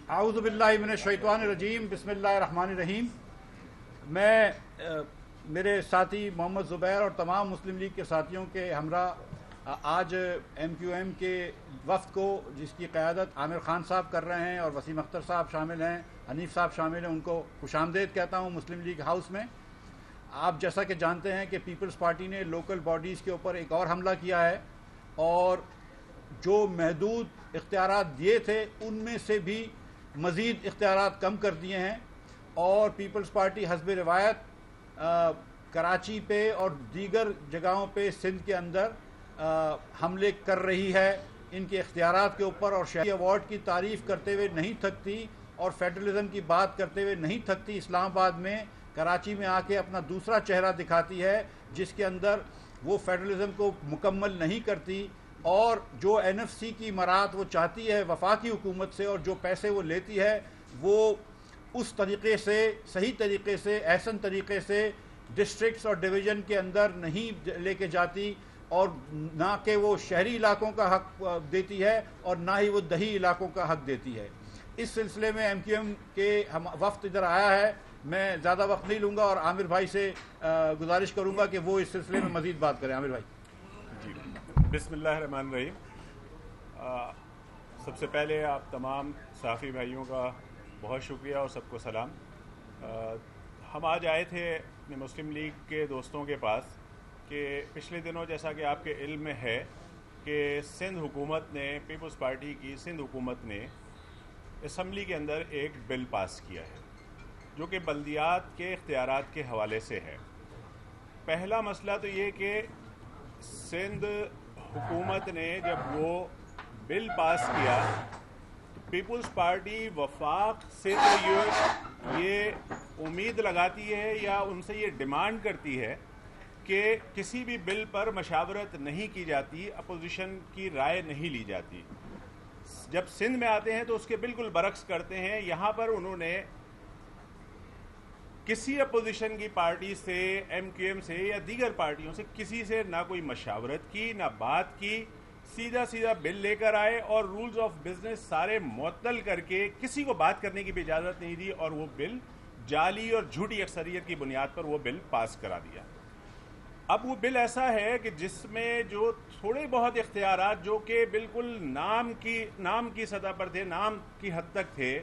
اعوذ باللہ من الشیطان الرجیم بسم اللہ الرحمن الرحیم. میں میرے ساتھی محمد زبیر اور تمام مسلم لیگ کے ساتھیوں کے ہمراہ آج ایم کیو ایم کے وفد کو، جس کی قیادت عامر خان صاحب کر رہے ہیں اور وسیم اختر صاحب شامل ہیں، حنیف صاحب شامل ہیں، ان کو خوش آمدید کہتا ہوں مسلم لیگ ہاؤس میں. آپ جیسا کہ جانتے ہیں کہ پیپلز پارٹی نے لوکل باڈیز کے اوپر ایک اور حملہ کیا ہے اور جو محدود اختیارات دیے تھے ان میں سے بھی مزید اختیارات کم کر دیے ہیں، اور پیپلز پارٹی حسب روایت کراچی پہ اور دیگر جگہوں پہ سندھ کے اندر حملے کر رہی ہے ان کے اختیارات کے اوپر، اور شہری ایوارڈ کی تعریف کرتے ہوئے نہیں تھکتی اور فیڈرلزم کی بات کرتے ہوئے نہیں تھکتی. اسلام آباد میں کراچی میں آ کے اپنا دوسرا چہرہ دکھاتی ہے جس کے اندر وہ فیڈرلزم کو مکمل نہیں کرتی، اور جو این ایف سی کی مراعات وہ چاہتی ہے وفاقی حکومت سے، اور جو پیسے وہ لیتی ہے وہ اس طریقے سے، صحیح طریقے سے، احسن طریقے سے ڈسٹرکٹس اور ڈویژن کے اندر نہیں لے کے جاتی، اور نہ کہ وہ شہری علاقوں کا حق دیتی ہے اور نہ ہی وہ دیہی علاقوں کا حق دیتی ہے. اس سلسلے میں ایم کیو ایم کے وفد ادھر آیا ہے. میں زیادہ وقت نہیں لوں گا اور عامر بھائی سے گزارش کروں گا کہ وہ اس سلسلے میں مزید بات کریں. عامر بھائی. جی، بسم اللہ الرحمن الرحیم. سب سے پہلے آپ تمام صحافی بھائیوں کا بہت شکریہ اور سب کو سلام. ہم آج آئے تھے اپنے مسلم لیگ کے دوستوں کے پاس کہ پچھلے دنوں جیسا کہ آپ کے علم میں ہے کہ سندھ حکومت نے، پیپلز پارٹی کی سندھ حکومت نے اسمبلی کے اندر ایک بل پاس کیا ہے جو کہ بلدیات کے اختیارات کے حوالے سے ہے. پہلا مسئلہ تو یہ کہ سندھ حکومت نے جب وہ بل پاس کیا، پیپلز پارٹی وفاق سے تو یہ امید لگاتی ہے یا ان سے یہ ڈیمانڈ کرتی ہے کہ کسی بھی بل پر مشاورت نہیں کی جاتی، اپوزیشن کی رائے نہیں لی جاتی. جب سندھ میں آتے ہیں تو اس کے بالکل برعکس کرتے ہیں. یہاں پر انہوں نے کسی اپوزیشن کی پارٹی سے، ایم کیو ایم سے یا دیگر پارٹیوں سے کسی سے نہ کوئی مشاورت کی، نہ بات کی، سیدھا بل لے کر آئے اور رولز آف بزنس سارے معطل کر کے کسی کو بات کرنے کی بھی اجازت نہیں دی، اور وہ بل جعلی اور جھوٹی اکثریت کی بنیاد پر وہ بل پاس کرا دیا. اب وہ بل ایسا ہے کہ جس میں جو تھوڑے بہت اختیارات جو کہ بالکل نام کی سطح پر تھے، نام کی حد تک تھے،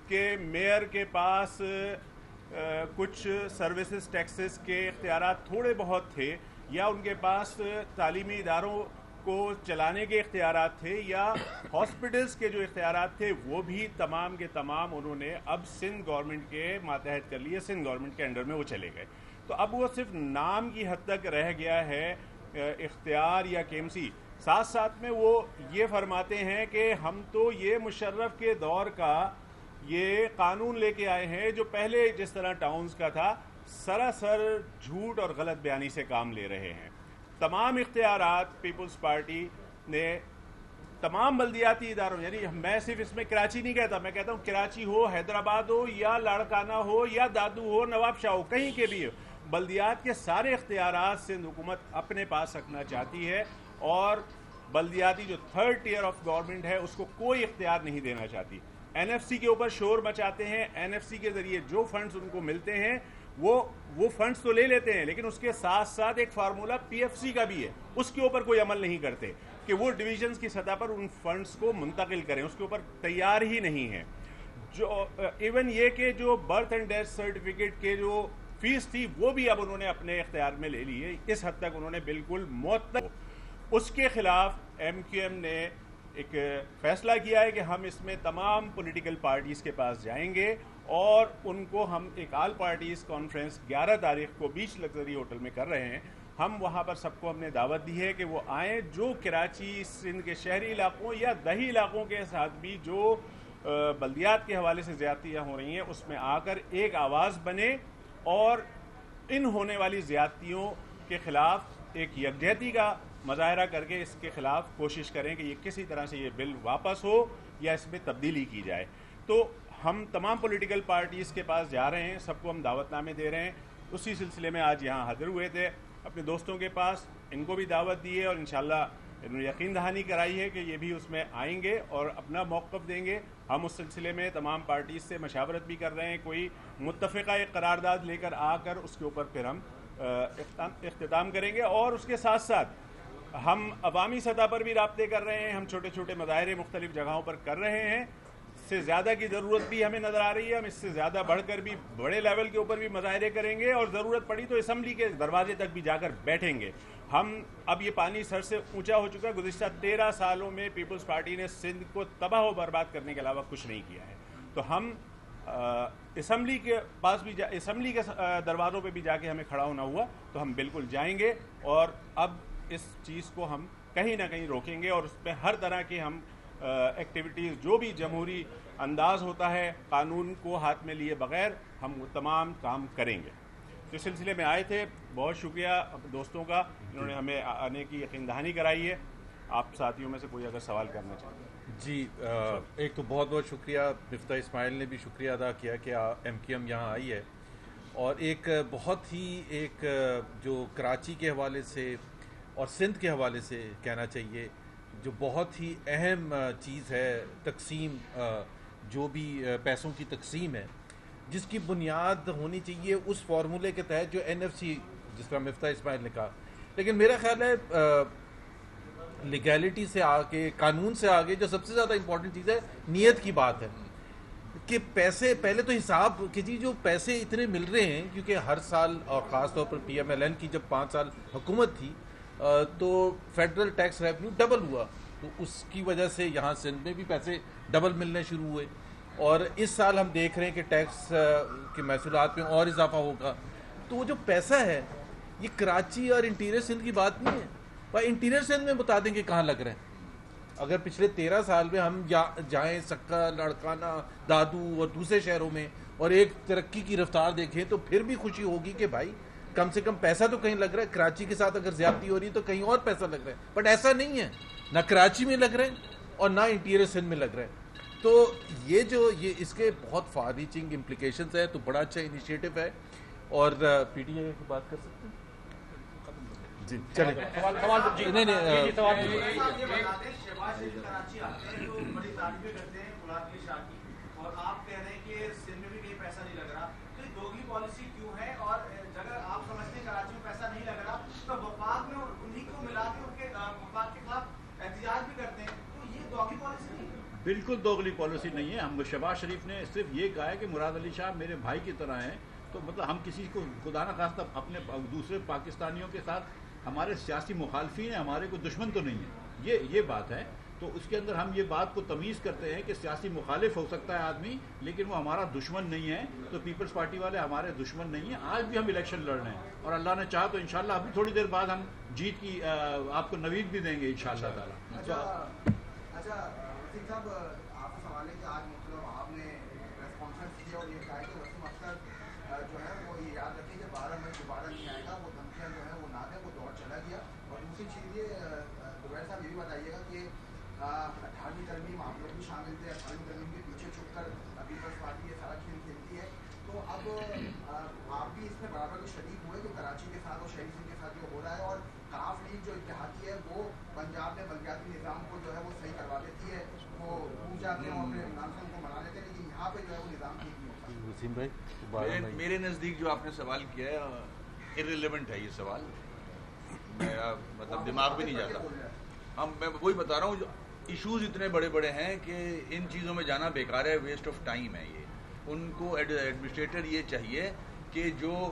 کہ میئر کے پاس کچھ سروسز ٹیکسز کے اختیارات تھوڑے بہت تھے، یا ان کے پاس تعلیمی اداروں کو چلانے کے اختیارات تھے، یا ہاسپٹلز کے جو اختیارات تھے وہ بھی تمام کے تمام انہوں نے اب سندھ گورنمنٹ کے ماتحت کر لیے، سندھ گورنمنٹ کے انڈر میں وہ چلے گئے. تو اب وہ صرف نام کی حد تک رہ گیا ہے اختیار یا کیمسی. ساتھ ساتھ میں وہ یہ فرماتے ہیں کہ ہم تو یہ مشرف کے دور کا یہ قانون لے کے آئے ہیں جو پہلے جس طرح ٹاؤنز کا تھا، سراسر جھوٹ اور غلط بیانی سے کام لے رہے ہیں. تمام اختیارات پیپلز پارٹی نے تمام بلدیاتی اداروں، یعنی میں صرف اس میں کراچی نہیں کہتا، میں کہتا ہوں کراچی ہو، حیدرآباد ہو، یا لاڑکانہ ہو، یا دادو ہو، نواب شاہ ہو، کہیں کے بھی ہو، بلدیات کے سارے اختیارات سندھ حکومت اپنے پاس رکھنا چاہتی ہے، اور بلدیاتی جو تھرڈ ٹیئر آف گورنمنٹ ہے اس کو کوئی اختیار نہیں دینا چاہتی. این ایف سی کے اوپر شور مچاتے ہیں. این ایف سی کے ذریعے جو فنڈز ان کو ملتے ہیں وہ فنڈز تو لے لیتے ہیں، لیکن اس کے ساتھ ساتھ ایک فارمولا پی ایف سی کا بھی ہے، اس کے اوپر کوئی عمل نہیں کرتے کہ وہ ڈویژنز کی سطح پر ان فنڈز کو منتقل کریں، اس کے اوپر تیار ہی نہیں ہے. جو ایون یہ کہ جو برتھ اینڈ ڈیتھ سرٹیفکیٹ کے جو فیس تھی وہ بھی اب انہوں نے اپنے اختیار میں لے لی ہے. اس حد تک انہوں نے بالکل معطل. اس کے خلاف ایم کیو ایم نے ایک فیصلہ کیا ہے کہ ہم اس میں تمام پولیٹیکل پارٹیز کے پاس جائیں گے اور ان کو ہم ایک آل پارٹیز کانفرنس 11 تاریخ کو بیچ لگژری ہوٹل میں کر رہے ہیں. ہم وہاں پر سب کو ہم نے دعوت دی ہے کہ وہ آئیں، جو کراچی سندھ کے شہری علاقوں یا دیہی علاقوں کے ساتھ بھی جو بلدیات کے حوالے سے زیادتیاں ہو رہی ہیں اس میں آ کر ایک آواز بنے اور ان ہونے والی زیادتیوں کے خلاف ایک یکجہتی کا مظاہرہ کر کے اس کے خلاف کوشش کریں کہ یہ کسی طرح سے یہ بل واپس ہو یا اس میں تبدیلی کی جائے. تو ہم تمام پولیٹیکل پارٹیز کے پاس جا رہے ہیں، سب کو ہم دعوت نامے دے رہے ہیں. اسی سلسلے میں آج یہاں حاضر ہوئے تھے اپنے دوستوں کے پاس، ان کو بھی دعوت دی ہے اور انشاءاللہ انہوں نے یقین دہانی کرائی ہے کہ یہ بھی اس میں آئیں گے اور اپنا موقف دیں گے. ہم اس سلسلے میں تمام پارٹیز سے مشاورت بھی کر رہے ہیں, کوئی متفقہ ایک قرارداد لے کر آ کر اس کے اوپر پھر ہم اختتام کریں گے. اور اس کے ساتھ ساتھ ہم عوامی سطح پر بھی رابطے کر رہے ہیں, ہم چھوٹے چھوٹے مظاہرے مختلف جگہوں پر کر رہے ہیں. اس سے زیادہ کی ضرورت بھی ہمیں نظر آ رہی ہے, ہم اس سے زیادہ بڑھ کر بھی بڑے لیول کے اوپر بھی مظاہرے کریں گے, اور ضرورت پڑی تو اسمبلی کے دروازے تک بھی جا کر بیٹھیں گے. ہم اب یہ پانی سر سے اونچا ہو چکا ہے. گزشتہ 13 سالوں میں پیپلز پارٹی نے سندھ کو تباہ و برباد کرنے کے علاوہ کچھ نہیں کیا ہے. تو ہم اسمبلی کے پاس بھی اسمبلی کے دروازوں پہ بھی جا کے ہمیں کھڑا ہونا ہوا تو ہم بالکل جائیں گے, اور اب اس چیز کو ہم کہیں نہ کہیں روکیں گے, اور اس پہ ہر طرح کے ہم ایکٹیویٹیز جو بھی جمہوری انداز ہوتا ہے قانون کو ہاتھ میں لیے بغیر ہم وہ تمام کام کریں گے. اس سلسلے میں آئے تھے, بہت شکریہ دوستوں کا, انہوں نے ہمیں آنے کی یقین دہانی کرائی ہے. آپ ساتھیوں میں سے کوئی اگر سوال کرنا چاہتے ہیں. جی, ایک تو بہت بہت شکریہ. مفتاح اسماعیل نے بھی شکریہ ادا کیا کہ ایم کیو ایم یہاں آئی ہے, اور ایک بہت ہی ایک جو کراچی کے حوالے سے اور سندھ کے حوالے سے کہنا چاہیے جو بہت ہی اہم چیز ہے, تقسیم جو بھی پیسوں کی تقسیم ہے, جس کی بنیاد ہونی چاہیے اس فارمولے کے تحت جو این ایف سی, جس طرح مفتاح اسماعیل نے کہا. لیکن میرا خیال ہے لیگیلٹی سے آگے, قانون سے آگے جو سب سے زیادہ امپورٹنٹ چیز ہے نیت کی بات ہے, کہ پیسے پہلے تو حساب کہ جی جو پیسے اتنے مل رہے ہیں, کیونکہ ہر سال اور خاص طور پر پی ایم ایل این کی جب 5 سال حکومت تھی تو فیڈرل ٹیکس ریونیو ڈبل ہوا, تو اس کی وجہ سے یہاں سندھ میں بھی پیسے ڈبل ملنے شروع ہوئے, اور اس سال ہم دیکھ رہے ہیں کہ ٹیکس کے محصولات میں اور اضافہ ہوگا. تو وہ جو پیسہ ہے یہ کراچی اور انٹیریئر سندھ کی بات نہیں ہے. بھائی انٹیریئر سندھ میں بتا دیں کہ کہاں لگ رہے ہیں. اگر پچھلے 13 سال میں ہم جائیں سکہ, لڑکانہ, دادو اور دوسرے شہروں میں اور ایک ترقی کی رفتار دیکھیں تو پھر بھی خوشی ہوگی کہ بھائی کم سے کم پیسہ تو کہیں لگ رہا ہے. کراچی کے ساتھ اگر زیادتی ہو رہی ہے تو کہیں اور پیسہ لگ رہا ہے, بٹ ایسا نہیں ہے, نہ کراچی میں لگ رہے ہیں اور نہ انٹیریئر سندھ میں لگ رہے ہیں. تو یہ اس کے بہت فار ریچنگ امپلیکیشنز ہیں, تو بڑا اچھا انیشیٹو ہے. اور پی ٹی آئی کی بات کر سکتے ہیں جی, چلیں نہیں اور آپ کہہ رہے ہیں کہ سندھ میں بھی کہیں پیسہ نہیں لگ رہا, تو یہ دوگلی پالیسی کیوں ہے؟ اور اگر آپ سمجھتے ہیں کراچی میں پیسہ نہیں لگ رہا تو وفاق میں انہیں کو ملا کے ان کے وفاق کے خلاف احتجاج بھی کرتے ہیں, تو یہ دوگلی پالیسی نہیں ہے. بالکل دوگلی پالیسی نہیں ہے. ہم شہباز شریف نے صرف یہ کہا ہے کہ مراد علی شاہ میرے بھائی کی طرح ہیں, تو مطلب ہم کسی کو خدا نہ خواستہ اپنے دوسرے پاکستانیوں کے ساتھ ہمارے سیاسی مخالفین ہیں, ہمارے کوئی دشمن تو نہیں ہے, یہ بات ہے. تو اس کے اندر ہم یہ بات کو تمیز کرتے ہیں کہ سیاسی مخالف ہو سکتا ہے آدمی, لیکن وہ ہمارا دشمن نہیں ہے. تو پیپلز پارٹی والے ہمارے دشمن نہیں ہیں. آج بھی ہم الیکشن لڑ رہے ہیں, اور اللہ نے چاہا تو انشاءاللہ ابھی تھوڑی دیر بعد ہم جیت کی آپ کو نوید بھی دیں گے انشاءاللہ تعالیٰ. اچھا وسیم صاحب, آپ کا سوال ہے کہ آج مطلب آپ نے پریس کانفرنس کی اور یہ کہا کہ وسیم اختر جو ہے وہ یہ یاد رکھیں کہ 12 میں دوبارہ نہیں آئے گا, وہ دھمکیاں جو ہے وہ نہ دیں, وہ دور چلا گیا. اور دوسری چیز یہ زبیر صاحب یہ بھی بتائیے گا کہ 18ویں ترمیم آپ لوگ بھی شامل تھے, 18ویں ترمیم کے پیچھے چھپ کر پیپلز پارٹی یہ سارا کھیل کھیلتی ہے, تو اب آپ بھی اس میں برابر کے شریک ہوئے کہ کراچی کے ساتھ اور شہری سنگھ کے ساتھ جو ہو رہا ہے, اور کاف لیگ جو اتحادی ہے وہ پنجاب میں بلدیاتی نظام کو جو ہے وہ صحیح کروا دیتی ہے, وہ پوچھ جاتے ہیں اور اپنے عمران خان کو منا لیتے ہیں, لیکن یہاں پہ جو ہے وہ نظام ٹھیک نہیں ہوتا. وسیم بھائی, میرے نزدیک جو آپ نے سوال کیا ہے ارریلیونٹ ہے. یہ سوال میرا مطلب دماغ بھی نہیں جاتا. میں وہی بتا رہا ہوں, ایشوز اتنے بڑے بڑے ہیں کہ ان چیزوں میں جانا بیکار ہے, ویسٹ آف ٹائم ہے. یہ ان کو ایڈمنسٹریٹر یہ چاہیے کہ جو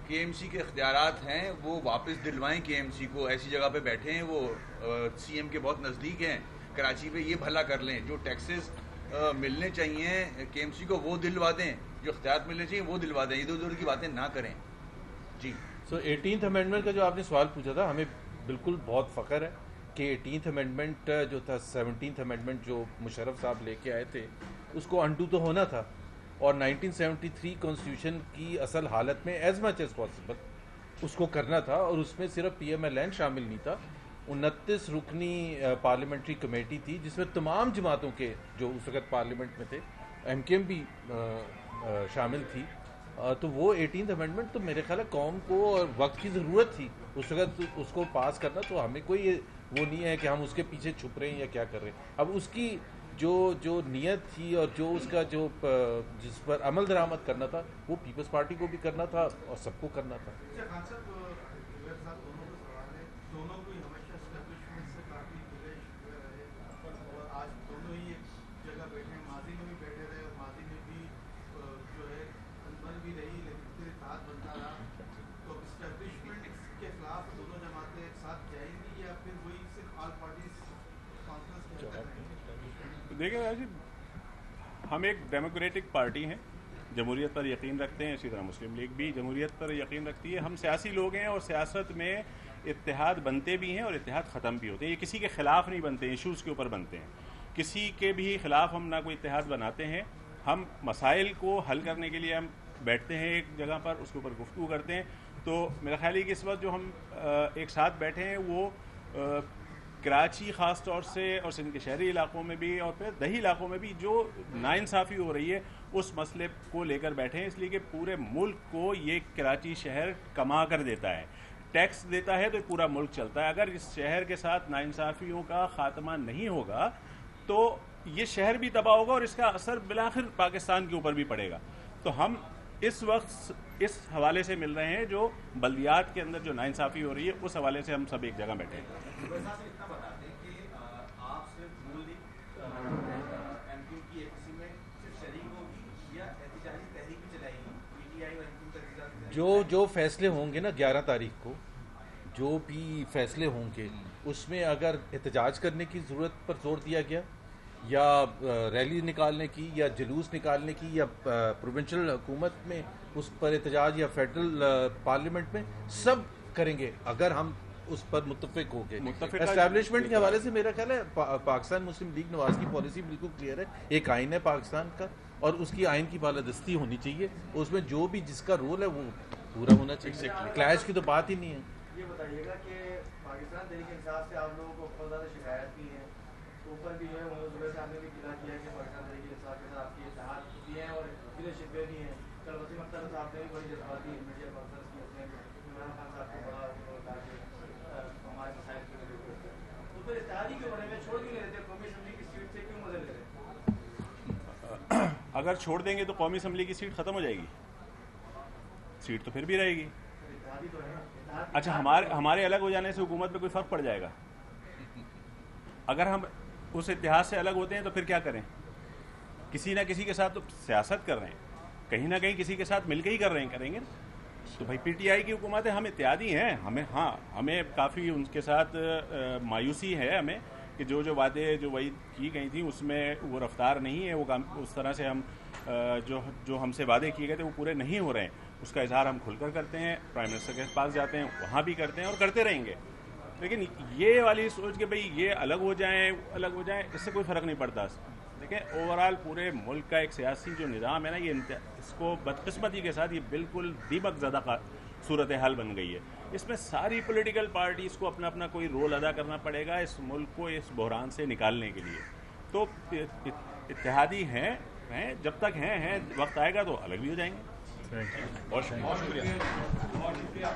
کے ایم سی کے اختیارات ہیں وہ واپس دلوائیں کے ایم سی کو, ایسی جگہ پہ بیٹھے ہیں وہ سی ایم کے بہت نزدیک ہیں, کراچی پہ یہ بھلا کر لیں, جو ٹیکسز ملنے چاہیے کے ایم سی کو وہ دلوا دیں, جو اختیارات ملنے چاہیے وہ دلوا دیں, ادھر ادھر کی باتیں نہ کریں. جی, سو 18th امینڈمنٹ کا جو آپ نے سوال پوچھا تھا, ہمیں بالکل بہت فخر ہے کہ 18th امینڈمنٹ جو تھا 17th امینڈمنٹ جو مشرف صاحب لے کے آئے تھے اس کو انڈو تو ہونا تھا, اور 1973 کانسٹیٹیوشن کی اصل حالت میں ایز مچ ایز پاسبل اس کو کرنا تھا, اور اس میں صرف پی ایم ایل این شامل نہیں تھا. 29 رکنی پارلیمنٹری کمیٹی تھی جس میں تمام جماعتوں کے جو اس وقت پارلیمنٹ میں تھے, ایم کیو ایم بھی شامل تھی. تو وہ 18th امینڈمنٹ تو میرے خیال ہے قوم کو اور وقت کی ضرورت تھی اس وقت اس کو پاس کرنا, تو ہمیں کوئی وہ نہیں ہے کہ ہم اس کے پیچھے چھپ رہے ہیں یا کیا کر رہے ہیں. اب اس کی جو نیت تھی اور جو اس کا جو جس پر عمل درآمد کرنا تھا وہ پیپلز پارٹی کو بھی کرنا تھا اور سب کو کرنا تھا. دونوں کو ہمیشہ اسٹیبلشمنٹ سے کافی اور آج دونوں ہی ایک جگہ بیٹھے ہیں. ماضی میں بھی بیٹھے رہے اور ماضی میں بھی جو ہے بن بھی رہی لیکن پھر اتحاد بنتا رہا. تو اسٹیبلشمنٹ کے خلاف دونوں جماعتیں ایک ساتھ جائیں گی یا پھر وہی صرف آل پارٹیز کانفرنس کے اندر رہیں گے؟ دیکھیں راجد، ہم ایک ڈیموکریٹک پارٹی ہیں، جمہوریت پر یقین رکھتے ہیں. اسی طرح مسلم لیگ بھی جمہوریت پر یقین رکھتی ہے. ہم سیاسی لوگ ہیں اور سیاست میں اتحاد بنتے بھی ہیں اور اتحاد ختم بھی ہوتے ہیں. یہ کسی کے خلاف نہیں بنتے ہیں، ایشوز کے اوپر بنتے ہیں. کسی کے بھی خلاف ہم نہ کوئی اتحاد بناتے ہیں. ہم مسائل کو حل کرنے کے لیے ہم بیٹھتے ہیں ایک جگہ پر، اس کے اوپر گفتگو کرتے ہیں. تو میرا خیال ہے کہ اس وقت جو ہم ایک ساتھ بیٹھے ہیں وہ کراچی خاص طور سے اور سندھ کے شہری علاقوں میں بھی اور پھر دیہی علاقوں میں بھی جو ناانصافی ہو رہی ہے اس مسئلے کو لے کر بیٹھے ہیں. اس لیے کہ پورے ملک کو یہ کراچی شہر کما کر دیتا ہے، ٹیکس دیتا ہے تو پورا ملک چلتا ہے. اگر اس شہر کے ساتھ ناانصافیوں کا خاتمہ نہیں ہوگا تو یہ شہر بھی تباہ ہوگا اور اس کا اثر بالآخر پاکستان کے اوپر بھی پڑے گا. تو ہم اس وقت اس حوالے سے مل رہے ہیں جو بلدیات کے اندر جو ناانصافی ہو رہی ہے اس حوالے سے ہم سب ایک جگہ بیٹھے ہیں. جو فیصلے ہوں گے نا 11 تاریخ کو، جو بھی فیصلے ہوں گے اس میں اگر احتجاج کرنے کی ضرورت پر زور دیا گیا یا ریلی نکالنے کی یا جلوس نکالنے کی یا پروونشل حکومت میں اس پر احتجاج یا فیڈرل پارلیمنٹ میں، سب کریں گے اگر ہم اس پر متفق ہو گئے. اسٹیبلشمنٹ کے حوالے سے میرا خیال ہے پاکستان مسلم لیگ نواز کی پالیسی بالکل کلیئر ہے. ایک آئین ہے پاکستان کا اور اس کی آئین کی بالادستی ہونی چاہیے. اس میں جو بھی جس کا رول ہے وہ پورا ہونا چاہیے. کلیش کی تو بات ہی نہیں ہے. یہ بتائیے گا کہ پاکستان تحریک انصاف سے آپ لوگوں کو بہت زیادہ شکایت بھی ہے، اوپر بھی جو ہے محمد زبیر صاحب نے بھی کلا کیا ہے کہ پاکستان تحریک انصاف کے ساتھ آپ کے اتحاد بھی ہیں اور لیڈرشپ بھی ہیں. کل وسیم اختر صاحب نے بھی بڑی جذباتی میڈیا کانفرنس کی، اس میں عمران خان صاحب کو بڑا کہا کہ ہمارے مسائل کے لیے تو پھر اتحادی کے بارے میں چھوڑ کیوں نہیں رہتے؟ قومی اسمبلی کی سیٹ سے کیوں مدد لے رہے ہیں؟ اگر چھوڑ دیں گے تو قومی اسمبلی کی سیٹ ختم ہو جائے گی. سیٹ تو پھر بھی رہے گی. اچھا، ہمارے الگ ہو جانے سے حکومت پہ کوئی فرق پڑ جائے گا؟ اگر ہم اس اتحاد سے الگ ہوتے ہیں تو پھر کیا کریں؟ کسی نہ کسی کے ساتھ تو سیاست کر رہے ہیں، کہیں نہ کہیں کسی کے ساتھ مل کے ہی کریں گے. تو بھائی پی ٹی آئی کی حکومت ہے، ہم اتحادی ہیں. ہمیں کافی ان کے ساتھ مایوسی ہے ہمیں کہ جو وعدے جو وہی کی گئی تھیں اس میں وہ رفتار نہیں ہے. وہ اس طرح سے ہم جو ہم سے وعدے کیے گئے تھے وہ پورے نہیں ہو رہے ہیں. اس کا اظہار ہم کھل کر کرتے ہیں، پرائم منسٹر کے پاس جاتے ہیں، وہاں بھی کرتے ہیں اور کرتے رہیں گے. لیکن یہ والی سوچ کہ بھئی یہ الگ ہو جائیں اس سے کوئی فرق نہیں پڑتا. دیکھیں اوورال پورے ملک کا ایک سیاسی جو نظام ہے نا، یہ اس کو بدقسمتی کے ساتھ یہ بالکل دیمک زدہ صورتحال بن گئی ہے. اس میں ساری پولیٹیکل پارٹیز کو اپنا اپنا کوئی رول ادا کرنا پڑے گا اس ملک کو اس بحران سے نکالنے کے لیے. تو اتحادی ہیں جب تک ہیں، وقت آئے گا تو الگ بھی ہو جائیں گے. بہت شکریہ.